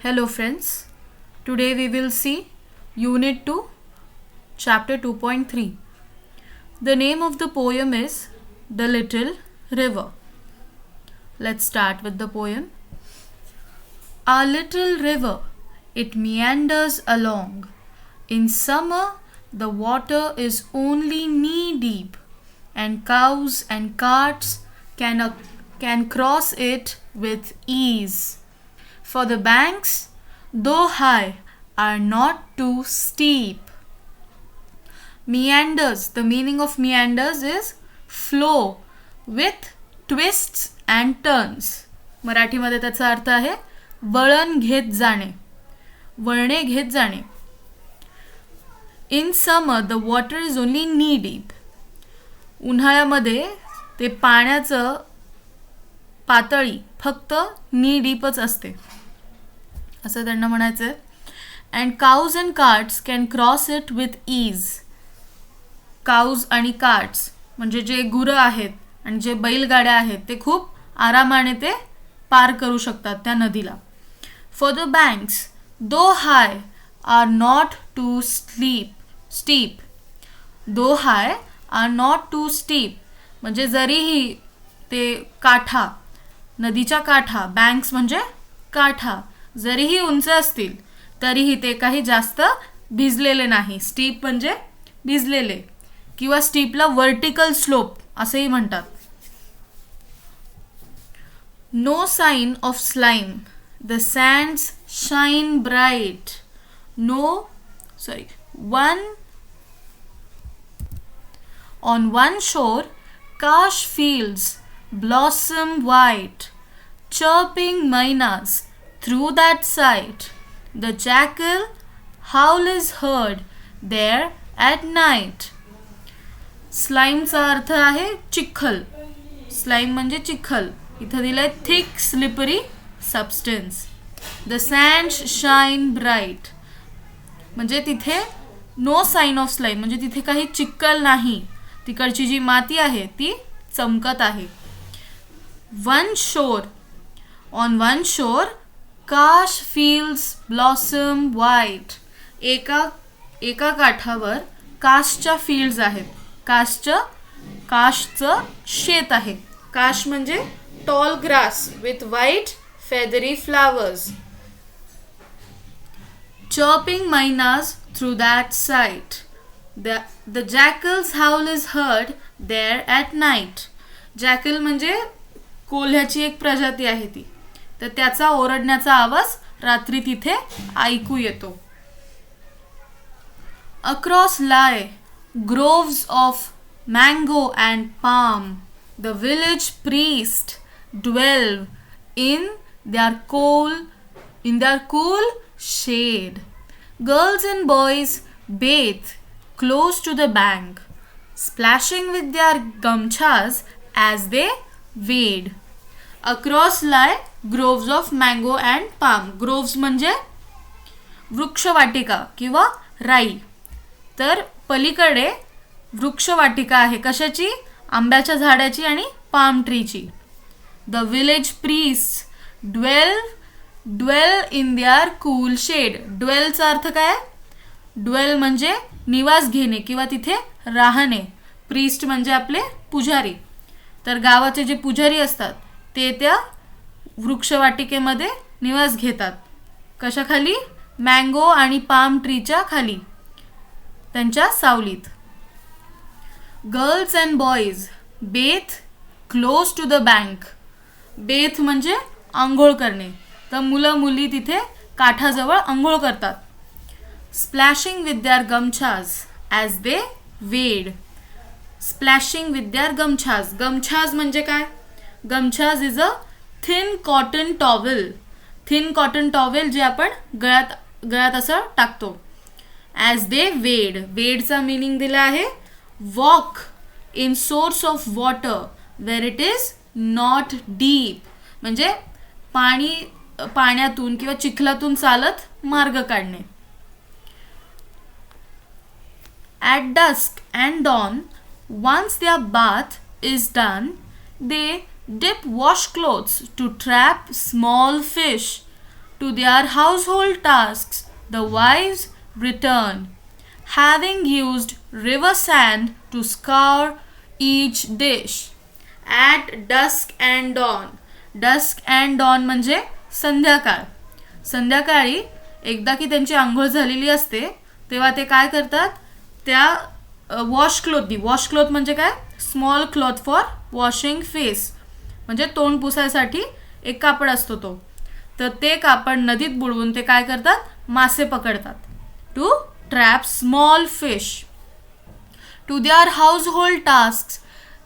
Hello friends, today we will see Unit 2, Chapter 2.3. The name of the poem is The Little River. Let's start with the poem. Our little river, it meanders along. In summer, the water is only knee deep, and cows and carts can cross it with ease. For the banks, though high, are not too steep. Meanders, the meaning of meanders is flow with twists and turns. मराठीमध्ये त्याचा अर्थ आहे वळण घेत जाणे, वळणे घेत जाणे. In summer, the water is only knee deep. उन्हाळ्यामध्ये ते पाण्याचं पातळी फक्त knee deepच असते असं त्यांना म्हणायचं आहे. And cows and carts can cross it with ease. Cows आणि कार्ट्स म्हणजे जे गुरं आहेत आणि जे बैलगाड्या आहेत ते खूप आरामाने ते पार करू शकतात त्या नदीला. For the banks though high are not too steep. Though high are not too steep म्हणजे जरीही ते काठा, नदीच्या काठा, बँक्स म्हणजे काठा, जरीही उंच असतील तरीही ते काही जास्त भिजलेले नाही. स्टीप म्हणजे भिजलेले किंवा स्टीपला वर्टिकल स्लोप असेही म्हणतात. No sign of slime, the sands shine bright. On one shore, cash fields blossom white, chirping mynas through that sight. The jackal howl is heard there at night. स्लाइमचा अर्थ आहे चिखल. Slime म्हणजे चिखल. इथं दिलंय thick slippery substance. The sands shine bright म्हणजे तिथे no sign of slime म्हणजे तिथे काही चिखल नाही. तिकडची जी माती आहे ती चमकत आहे. ऑन वन शोर काश फील्ड्स ब्लॉसम व्हाईट. एका काठावर काशच्या फील्ड्स आहेत. काशचं शेत आहे. काश म्हणजे tall grass with white feathery flowers. Chirping mynas through that sight. The jackal's howl is heard there at night. Jackal म्हणजे कोल्ह्याची एक प्रजाती आहे ती, तर त्याचा ओरडण्याचा आवाज रात्री तिथे ऐकू येतो. Across lie groves of mango and palm. The village priest dwell in their cool shade. Girls and boys bathe close to the bank, splashing with their gamchas as they wade. Across lie groves of mango and palm. Groves म्हणजे वृक्षवाटिका किंवा राई. तर पलीकडे वृक्षवाटिका आहे. कशाची? आंब्याच्या झाडाची आणि पाम ट्रीची. The village priest dwell in their cool shade. ड्वेलचा अर्थ काय? ड्वेल म्हणजे निवास घेणे किंवा तिथे राहणे. प्रीस्ट म्हणजे आपले पुजारी. तर गावाचे जे पुजारी असतात ते त्या वृक्षवाटिकेमध्ये निवास घेतात. कशाखाली? मँगो आणि पाम ट्रीच्या खाली, त्यांच्या सावलीत. Girls and boys bathe close to the bank. Bathe म्हणजे आंघोळ करणे. तर मुलं मुली तिथे काठाजवळ आंघोळ करतात. Splashing with their gamchas as they wade. Splashing with their gamchas. Gamchas म्हणजे काय? Gamchas is a thin cotton towel. Thin cotton towel जे आपण गळ्यात असं टाकतो. ॲज दे वेड. वेडचा मिनिंग दिला आहे walk in source of water where it is not deep म्हणजे पाण्यातून किंवा चिखलातून चालत मार्ग काढणे. At dusk and dawn, once their bath is done, they dip washcloths to trap small fish. To their household tasks, the wives return, having used river sand to scour each dish. At dusk and dawn. Dusk and dawn म्हणजे संध्याकाळ. संध्याकाळी एकदा की त्यांची आंघोळ झालेली असते तेव्हा ते काय करतात, त्या वॉश क्लोथ म्हणजे काय, small cloth for washing face, म्हणजे तोंड पुसायसाठी एक कापड असतो तो, तर ते कापड नदीत बुडवून ते काय करतात, मासे पकडतात. To trap small fish. To their household tasks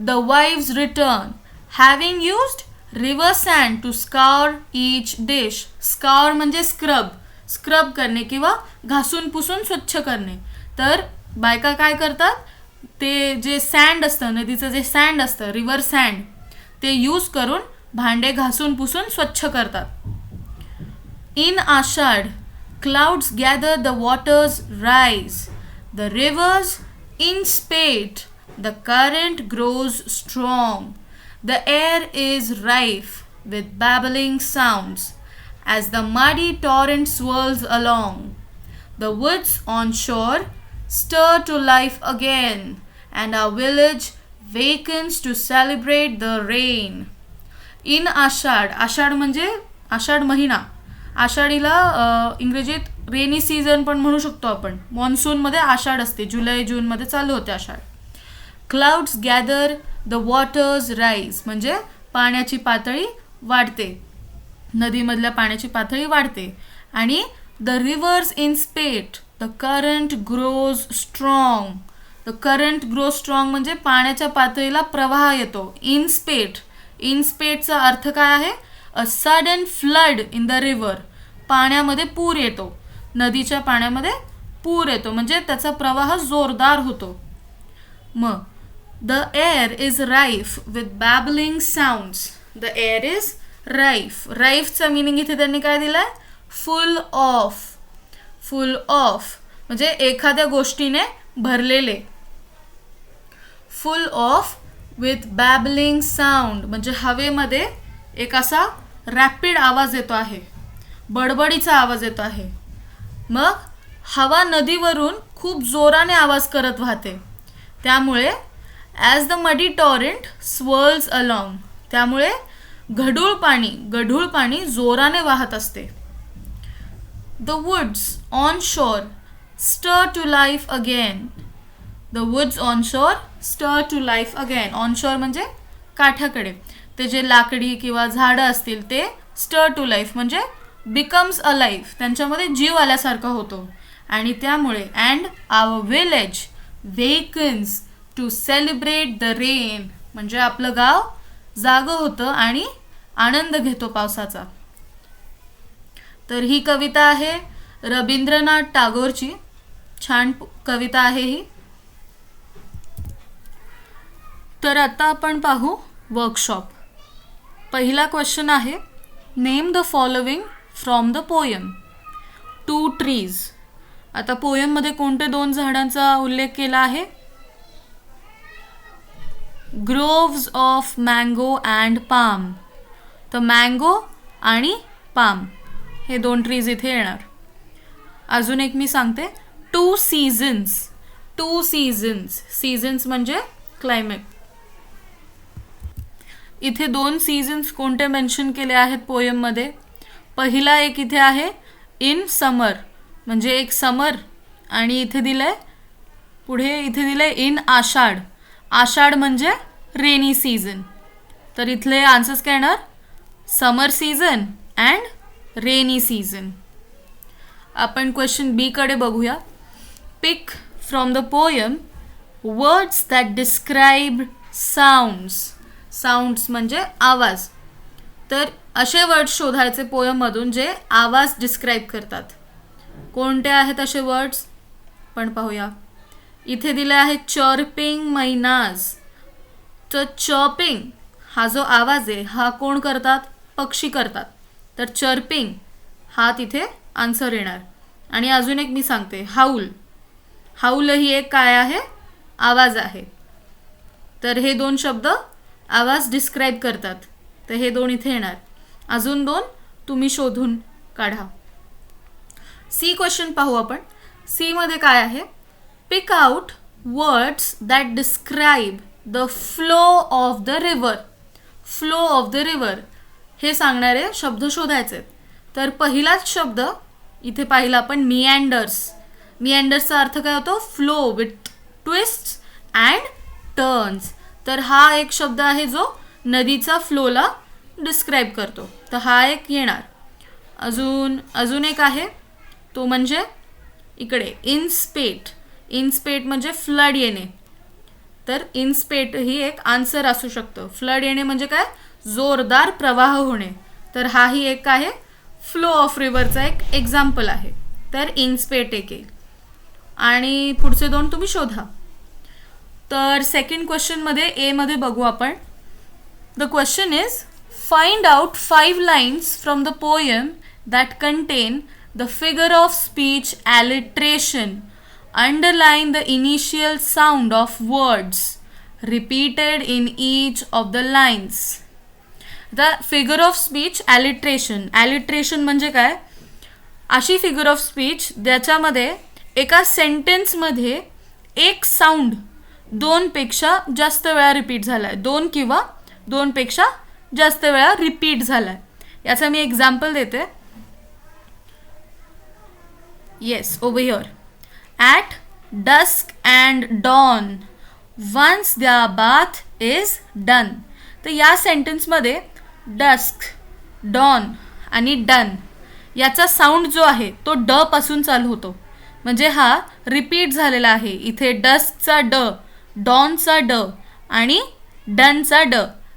the wives return, having used river sand to scour each dish. Scour म्हणजे स्क्रब करणे किंवा घासून पुसून स्वच्छ करणे. तर बायका काय करतात, ते जे सँड असतं, नदीचं जे सँड असतं, रिव्हर सँड, ते यूज करून भांडे घासून पुसून स्वच्छ करतात. In Ashad, clouds gather, the waters rise, the rivers inspate, the current grows strong, the air is rife with babbling sounds as the muddy torrent swirls along. The woods on shore stir to life again, and our village wakens to celebrate the rain. In Ashad, आषाढ म्हणजे आषाढ महिना. आषाढीला इंग्रजीत rainy season पण म्हणू शकतो आपण. मॉन्सूनमध्ये आषाढ असते, जुलै जूनमध्ये चालू होते Ashadh. Clouds gather, the waters rise म्हणजे पाण्याची पातळी वाढते, नदीमधल्या पाण्याची पातळी वाढते. आणि the rivers in spate, the current grows strong. The current grow strong म्हणजे पाण्याच्या पातळीला प्रवाह येतो. इन्स्पेटचा अर्थ काय आहे, a sudden flood in the river. पाण्यामध्ये पूर येतो, नदीच्या पाण्यामध्ये पूर येतो म्हणजे त्याचा प्रवाह जोरदार होतो. मग the air is rife with babbling sounds. The air is rife. राईफचा मिनिंग इथे त्यांनी काय दिलाय, फुल ऑफ. फुल ऑफ म्हणजे एखाद्या गोष्टीने भरलेले. फुल ऑफ विथ बॅबलिंग साऊंड म्हणजे हवेमध्ये एक असा रॅपिड आवाज येतो आहे, बडबडीचा आवाज येतो आहे. मग हवा नदीवरून खूप जोराने आवाज करत वाहते, त्यामुळे ॲज द मडी टॉरेंट स्वर्ल्स अलॉंग, त्यामुळे गढूळ पाणी जोराने वाहत असते. The woods on shore stir to life again. The woods on shore stir to life again. On shore म्हणजे काठाकडे. ते जे लाकडी किंवा झाडं असतील ते स्टर टू लाईफ म्हणजे बिकम्स अ लाईफ, त्यांच्यामध्ये जीव आल्यासारखा होतो. आणि त्यामुळे and our village wakens to celebrate the rain म्हणजे आपलं गाव जागं होतं आणि आनंद घेतो पावसाचा. तर ही कविता आहे रवींद्रनाथ टागोरची. छान कविता आहे ही. तर आता आपण पाहू वर्कशॉप. पहिला क्वेश्चन आहे, name the following from the poem. 2 trees. आता पोयममध्ये कोणते 2 झाडांचा उल्लेख केला आहे, groves of mango and palm. तर मँगो आणि पाम हे 2 ट्रीज इथे येणार. अजून एक मी सांगते, 2 सीझन्स. 2 सीझन्स. सीझन्स म्हणजे क्लायमेट. इथे 2 सीझन्स कोणते मेन्शन केले आहेत पोयममध्ये. पहिला एक इथे आहे इन समर म्हणजे एक समर, आणि इथे दिलंय पुढे इथे दिलंय इन आषाढ. आषाढ म्हणजे रेनी सीझन. तर इथले आन्सर्स काय येणार, summer season and rainy season. आपण क्वेश्चन बी कडे बघूया. Pick from the poem words that describe sounds. Sounds म्हणजे आवाज. तर असे वर्ड्स शोधायचे पोयममधून जे आवाज डिस्क्राईब करतात. कोणते आहेत असे वर्ड्स पण पाहूया. इथे दिले आहे चर्पिंग मैनाज. तर चर्पिंग हा जो आवाज आहे हा कोण करतात, पक्षी करतात. तर चर्पिंग हा तिथे आन्सर येणार. आणि अजून एक मी सांगते, हाऊल. हाऊल ही एक काय आहे, आवाज आहे. तर हे 2 शब्द आवाज डिस्क्राईब करतात, तर हे 2 इथे येणार. अजून 2 तुम्ही शोधून काढा. सी क्वेश्चन पाहू आपण. सी मध्ये काय आहे? Pick out words that describe the flow of the river. Flow of the river हे सांगणारे शब्द शोधायचे. तर पहिलाच शब्द इथे पाहिला आपण, मिएंडर्स. मिएंडर्सचा अर्थ काय होतो? Flow with twists and turns. तर हा एक शब्द आहे जो नदीचा फ्लोला डिस्क्राईब करतो. तर हा एक येणार. अजून एक आहे तो म्हणजे इकडे इनस्पेट. इनस्पेट म्हणजे फ्लड येणे. तर इनस्पेट ही एक आन्सर असू शकतं. फ्लड येणे म्हणजे काय? जोरदार प्रवाह होणे. तर हाही एक आहे फ्लो ऑफ रिव्हरचा एक एक्झाम्पल आहे. तर इनस्पेट एक येईल. आणि पुढचे दोन तुम्ही शोधा. तर सेकंड क्वेश्चनमध्ये ए मध्ये बघू आपण. The question is find out 5 lines from the poem that contain the figure of speech alliteration. Underline the initial sound of words repeated in each of the lines. The figure of speech alliteration. Alliteration म्हणजे काय? अशी figure of speech ज्याच्यामध्ये एका सेंटेन्समध्ये एक sound 2 पेक्षा जास्त वेळा repeat झाला आहे. 2 किंवा 2 पेक्षा जास्त वेळा रिपीट झाला आहे. याचा मी एक्झाम्पल देते. Yes, over here. At dusk and dawn, once their bath is done. तर या सेंटेन्समध्ये डस्क, डॉन आणि डन याचा साऊंड जो आहे तो ड पासून चालू होतो. म्हणजे हा रिपीट झालेला आहे. इथे डस्कचा ड, डॉनचा ड आणि डनचा ड.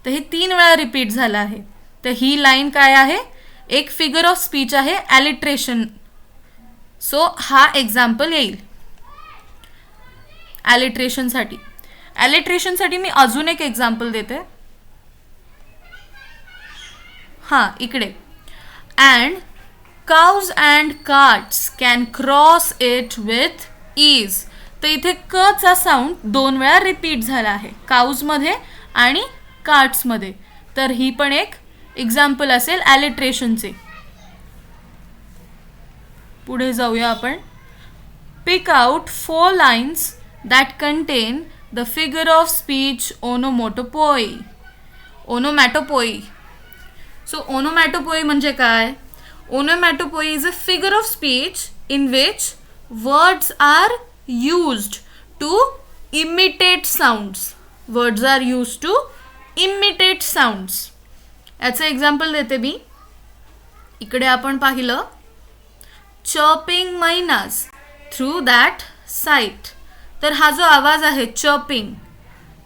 तर हे 3 वेळा रिपीट झालं आहे. तर ही लाईन काय आहे? एक फिगर ऑफ स्पीच आहे alliteration. सो हा एक्झाम्पल येईल alliterationसाठी. alliterationसाठी मी अजून एक एक्झाम्पल देते. हां, इकडे and cows and carts can cross it with ease. तर इथे क चा साऊंड 2 वेळा रिपीट झाला आहे काउजमध्ये आणि कार्ट्समध्ये. तर ही पण एक एक्झाम्पल असेल alliterationचे. पुढे जाऊया आपण. Pick out 4 lines that contain the figure of speech onomatopoeia. Onomatopoeia. So onomatopoeia म्हणजे काय? Onomatopoeia is a figure of speech in which words are used to imitate sounds. Words are used to imitate sounds. याचं example देते मी. इकडे आपण पाहिलं chirping mynas through that site. तर हा जो आवाज आहे चर्पिंग,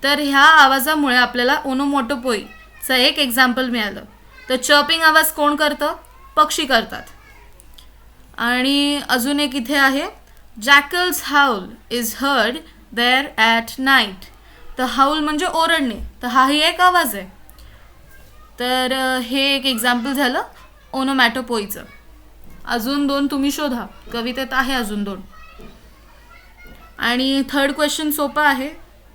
तर ह्या आवाजामुळे आपल्याला ओनोमॅटोपोईचं एक एक्झाम्पल मिळालं. तर चर्पिंग आवाज कोण करतं? पक्षी करतात. आणि अजून एक इथे आहे jackals howl is heard there at night. तर हाऊल म्हणजे ओरडणे. तर हाही एक आवाज आहे. तर हे एक एक्झाम्पल झालं ओनोमॅटोपोईचं. अजून 2 तुम्ही शोधा. कवितेत आहे अजून 2. आणि थर्ड क्वेश्चन सोपा आहे.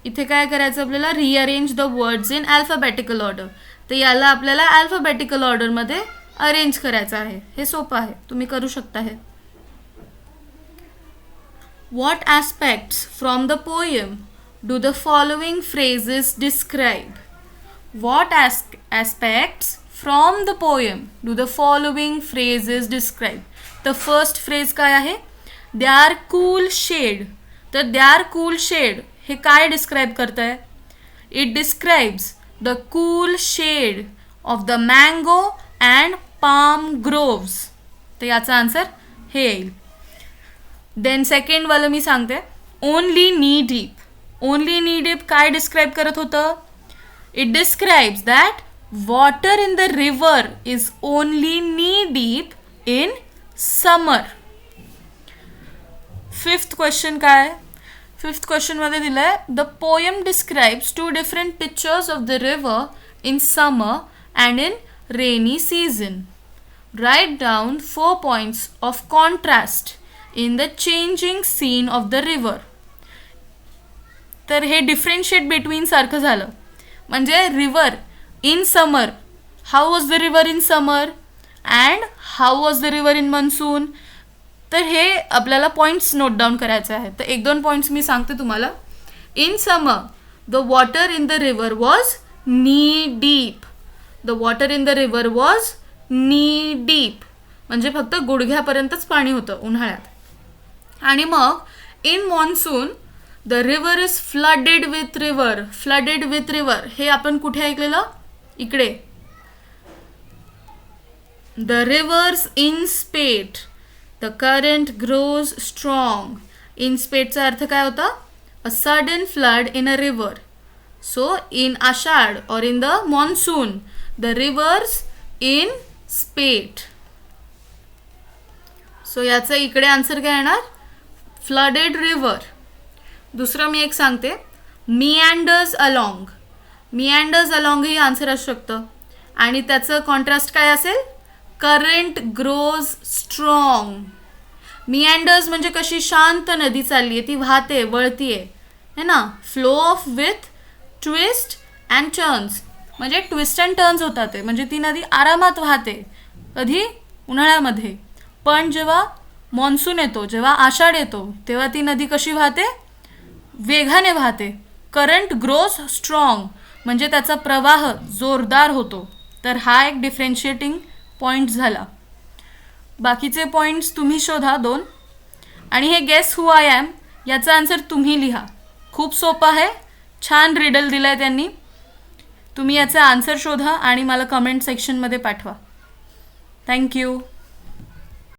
इथे काय करायचं आपल्याला? Rearrange the words in alphabetical order. तर याला आपल्याला अल्फाबेटिकल ऑर्डरमध्ये अरेंज करायचं आहे. हे सोपं आहे, तुम्ही करू शकता हे. What aspects from the poem do the following phrases describe? What aspects from the poem do the following phrases describe? The first phrase काय आहे? Their cool shade. तर their cool shade हे काय डिस्क्राईब करत आहे? It describes the cool shade of the mango and palm groves. तर याचा answer हे येईल. देन सेकंड वालं मी सांगते. Only knee deep. Only knee deep काय डिस्क्राईब करत होतं? It describes that water in the river is only knee deep in summer. Fifth question काय? फिफ्थ क्वेश्चनमध्ये दिलं आहे the poem describes 2 different pictures of the river in summer and in rainy season. Write down 4 points of contrast in the changing scene of the river. तर हे differentiate between सारखं झालं. म्हणजे river in summer, how was the river in summer? And how was the river in monsoon. तर हे आपल्याला points note down करायचे आहेत. तर 1-2 पॉईंट्स मी सांगते तुम्हाला. In summer the water in the river was knee deep. The water in the river was knee deep म्हणजे फक्त गुडघ्यापर्यंतच पाणी होतं उन्हाळ्यात. आणि मग in monsoon the river is flooded with river. Flooded with river हे आपण कुठे ऐकलेलं? इकडे. The rivers in spate the current grows strong. In स्पेटचा अर्थ काय होता? A sudden flood in a river. So in Ashadh और in the monsoon the rivers in स्पेट. So याचा इकडे आन्सर काय येणार? Flooded river. दुसरं मी एक सांगते. मिअँडर्स अलॉंग. मिअँडर्स अलॉंग ही आन्सर असू शकतं. आणि त्याचं कॉन्ट्रास्ट काय असेल? Current grows strong. मिअँडर्स म्हणजे कशी शांत नदी चालली आहे, ती वाहते, वळतीये है ना. Flow of with twist and turns म्हणजे ट्विस्ट अँड टर्न्स होतात ते, म्हणजे ती नदी आरामात वाहते. कधी? उन्हाळ्यामध्ये. पण जेव्हा मॉन्सून येतो, जेव्हा आषाढ येतो, तेव्हा ती नदी कशी वाहते? वेगाने वाहते. करंट ग्रोज स्ट्रॉंग म्हणजे त्याचा प्रवाह जोरदार होतो. तर हा एक डिफरेन्शिएटिंग पॉईंट झाला. बाकीचे पॉईंट्स तुम्ही शोधा 2. आणि हे गेस हू आय एम याचा आन्सर तुम्ही लिहा. खूप सोपं आहे. छान रिडल दिला आहे त्यांनी. तुम्ही याचा आन्सर शोधा आणि मला कमेंट सेक्शनमध्ये पाठवा. थँक्यू.